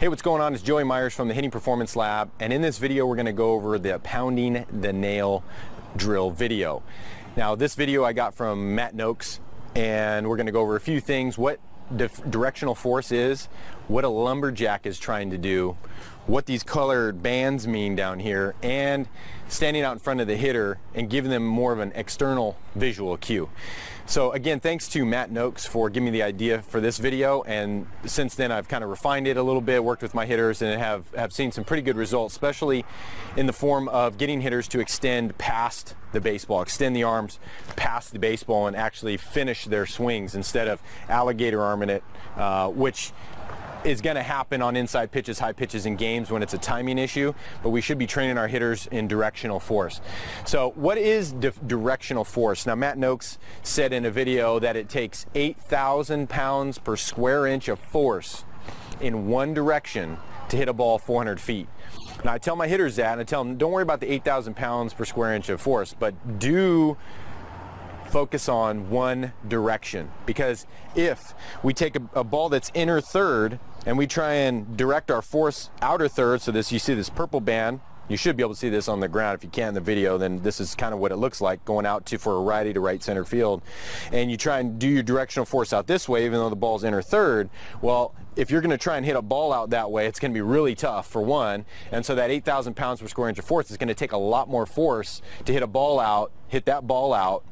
Hey, what's going on? It's Joey Myers from the Hitting Performance Lab, and in this video we're going to go over the pounding the nail drill video. Now this video I got from Matt Noakes, and we're going to go over a few things: what directional force is, what a lumberjack is trying to do, what these colored bands mean down here, and standing out in front of the hitter and giving them more of an external visual cue. So again, thanks to Matt Noakes for giving me the idea for this video, and since then I've kind of refined it a little bit, worked with my hitters, and have seen some pretty good results, especially in the form of getting hitters to extend past the baseball, extend the arms past the baseball and actually finish their swings instead of alligator arming it, which is going to happen on inside pitches, high pitches in games when it's a timing issue, but we should be training our hitters in directional force. So what is directional force? Now Matt Noakes said in a video that it takes 8,000 pounds per square inch of force in one direction to hit a ball 400 feet. Now I tell my hitters that, and I tell them, don't worry about the 8,000 pounds per square inch of force, but do focus on one direction, because if we take a ball that's inner third and we try and direct our force outer third, so this, you see this purple band, you should be able to see this on the ground. If you can't in the video, then this is kind of what it looks like going out to for a righty to right center field, and you try and do your directional force out this way even though the ball's inner third. Well, if you're going to try and hit a ball out that way, it's going to be really tough for one, and so that 8,000 pounds per square inch of force is going to take a lot more force to hit a ball out, hit that ball out,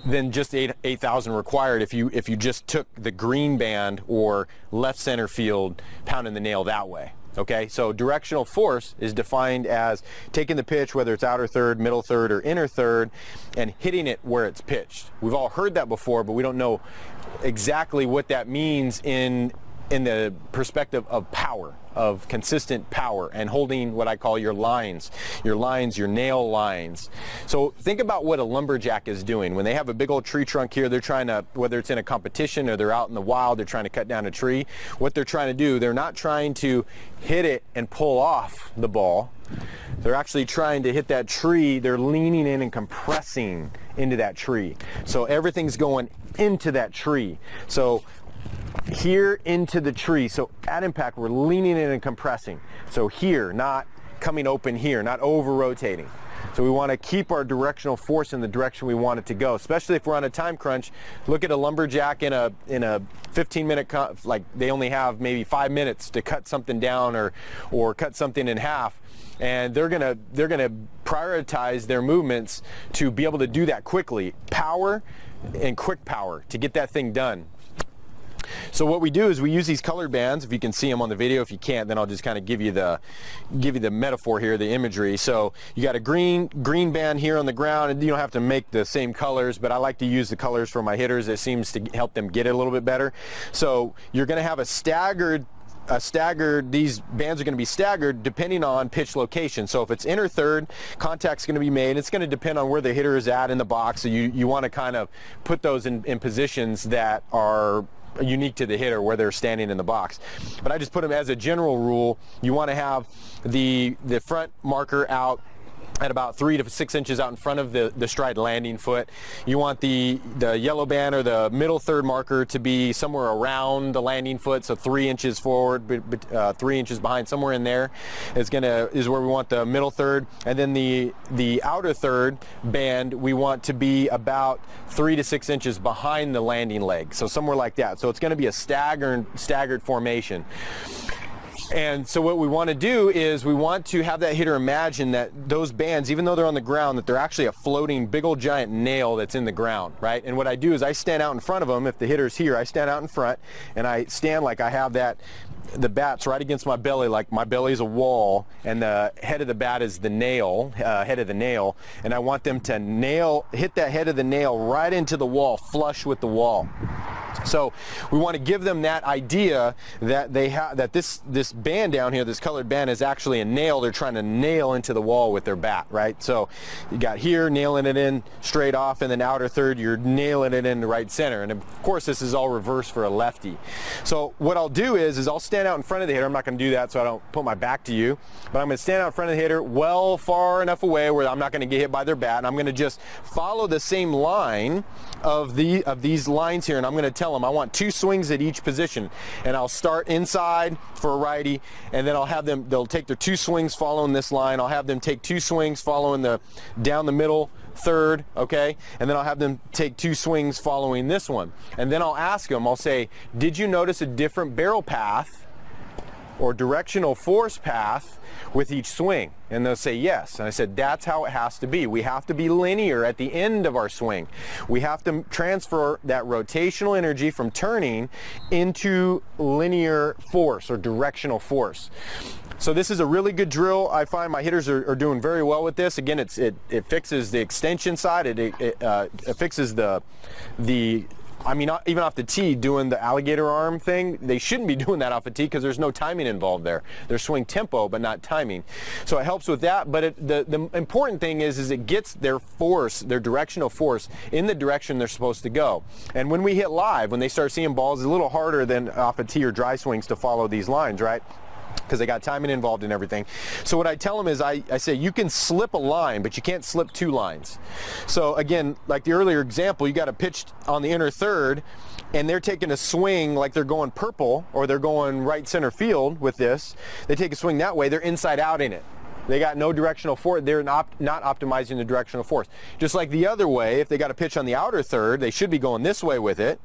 than just 8,000 required if you just took the green band or left center field pounding the nail that way. Okay, so directional force is defined as taking the pitch, whether it's outer third, middle third, or inner third, and hitting it where it's pitched. We've all heard that before, but we don't know exactly what that means in the perspective of power, of consistent power, and holding what I call your lines, your nail lines. So think about what a lumberjack is doing. When they have a big old tree trunk here, they're trying to, whether it's in a competition or they're out in the wild, they're trying to cut down a tree. What they're trying to do, they're not trying to hit it and pull off the ball. They're actually trying to hit that tree. They're leaning in and compressing into that tree. So everything's going into that tree. So here into the tree, so at impact we're leaning in and compressing. So here, not coming open here, not over rotating. So we want to keep our directional force in the direction we want it to go, especially if we're on a time crunch. Look at a lumberjack in a 15-minute, like they only have maybe 5 minutes to cut something down or cut something in half, and they're gonna prioritize their movements to be able to do that quickly, power and quick power to get that thing done. So what we do is we use these colored bands. If you can see them on the video, if you can't, then I'll just kind of give you the metaphor here, the imagery. So you got a green band here on the ground, and you don't have to make the same colors, but I like to use the colors for my hitters. It seems to help them get it a little bit better. So you're going to have these bands are going to be staggered depending on pitch location. So if it's inner third, contact's going to be made. It's going to depend on where the hitter is at in the box. So you want to kind of put those in positions that are unique to the hitter where they're standing in the box. But I just put them as a general rule. You want to have the front marker out at about 3 to 6 inches out in front of the stride landing foot. You want the yellow band or the middle third marker to be somewhere around the landing foot, so 3 inches forward, 3 inches behind, somewhere in there is where we want the middle third. And then the outer third band we want to be about 3 to 6 inches behind the landing leg, so somewhere like that. So it's going to be a staggered formation. And so what we want to do is we want to have that hitter imagine that those bands, even though they're on the ground, that they're actually a floating big old giant nail that's in the ground, right? And what I do is I stand out in front of them. If the hitter's here, I stand out in front and I stand like I have the bat's right against my belly, like my belly's a wall, and the head of the bat is the nail, head of the nail, and I want them to hit that head of the nail right into the wall, flush with the wall. So we want to give them that idea that this band down here, this colored band, is actually a nail they're trying to nail into the wall with their bat, right? So you got here nailing it in straight off, and then outer third you're nailing it in the right center. And of course this is all reversed for a lefty. So what I'll do is I'll stand out in front of the hitter. I'm not going to do that so I don't put my back to you, but I'm going to stand out in front of the hitter well far enough away where I'm not going to get hit by their bat, and I'm going to just follow the same line of these lines here, and I'm going to tell them I want 2 swings at each position, and I'll start inside for a righty, and then I'll have them, they'll take their 2 swings following this line. I'll have them take 2 swings following the down the middle third, okay, and then I'll have them take 2 swings following this one, and then I'll ask them, I'll say, did you notice a different barrel path or directional force path with each swing? And they'll say yes. And I said, that's how it has to be. We have to be linear at the end of our swing. We have to transfer that rotational energy from turning into linear force or directional force. So this is a really good drill. I find my hitters are doing very well with this. Again, it fixes the extension side. It fixes the I mean, even off the tee, doing the alligator arm thing, they shouldn't be doing that off the tee because there's no timing involved there. There's swing tempo, but not timing. So it helps with that. But the important thing is it gets their force, their directional force, in the direction they're supposed to go. And when we hit live, when they start seeing balls, it's a little harder than off a tee or dry swings to follow these lines, right? Because they got timing involved in everything. So what I tell them is I say you can slip a line, but you can't slip 2 lines. So again, like the earlier example, you got a pitch on the inner third, and they're taking a swing like they're going purple, or they're going right center field with this. They take a swing that way, they're inside out in it. They got no directional force. They're not optimizing the directional force. Just like the other way, if they got a pitch on the outer third, they should be going this way with it,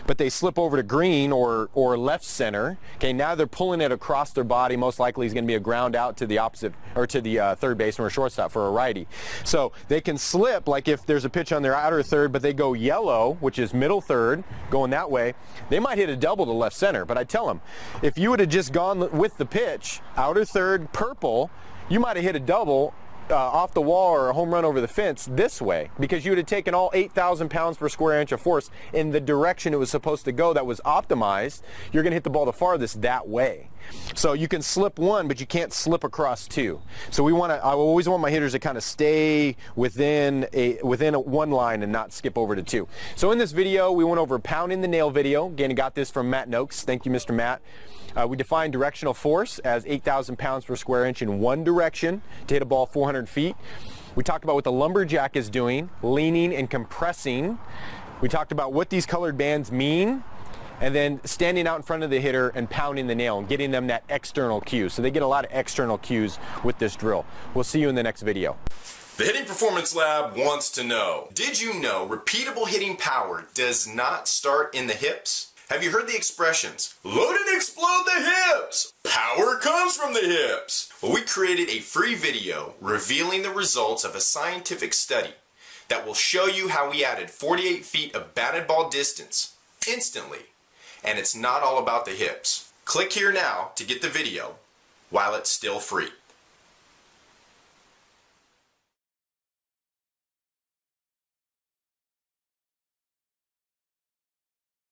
but they slip over to green or left center. Okay, now they're pulling it across their body. Most likely is going to be a ground out to the opposite, or to the third baseman or shortstop for a righty. So they can slip, like if there's a pitch on their outer third, but they go yellow, which is middle third, going that way, they might hit a double to left center. But I tell them, if you would have just gone with the pitch, outer third, purple, you might have hit a double off the wall or a home run over the fence this way, because you would have taken all 8,000 pounds per square inch of force in the direction it was supposed to go that was optimized. You're going to hit the ball the farthest that way. So you can slip 1, but you can't slip across 2. So I always want my hitters to kind of stay within one line and not skip over to 2. So in this video, we went over pounding the nail video. Again, I got this from Matt Noakes. Thank you, Mr. Matt. We define directional force as 8,000 pounds per square inch in one direction to hit a ball 400 feet. We talked about what the lumberjack is doing, leaning and compressing. We talked about what these colored bands mean, and then standing out in front of the hitter and pounding the nail and getting them that external cue. So they get a lot of external cues with this drill. We'll see you in the next video. The Hitting Performance Lab wants to know, did you know repeatable hitting power does not start in the hips? Have you heard the expressions, load and explode the hips? Power comes from the hips. Well, we created a free video revealing the results of a scientific study that will show you how we added 48 feet of batted ball distance instantly. And it's not all about the hips. Click here now to get the video while it's still free.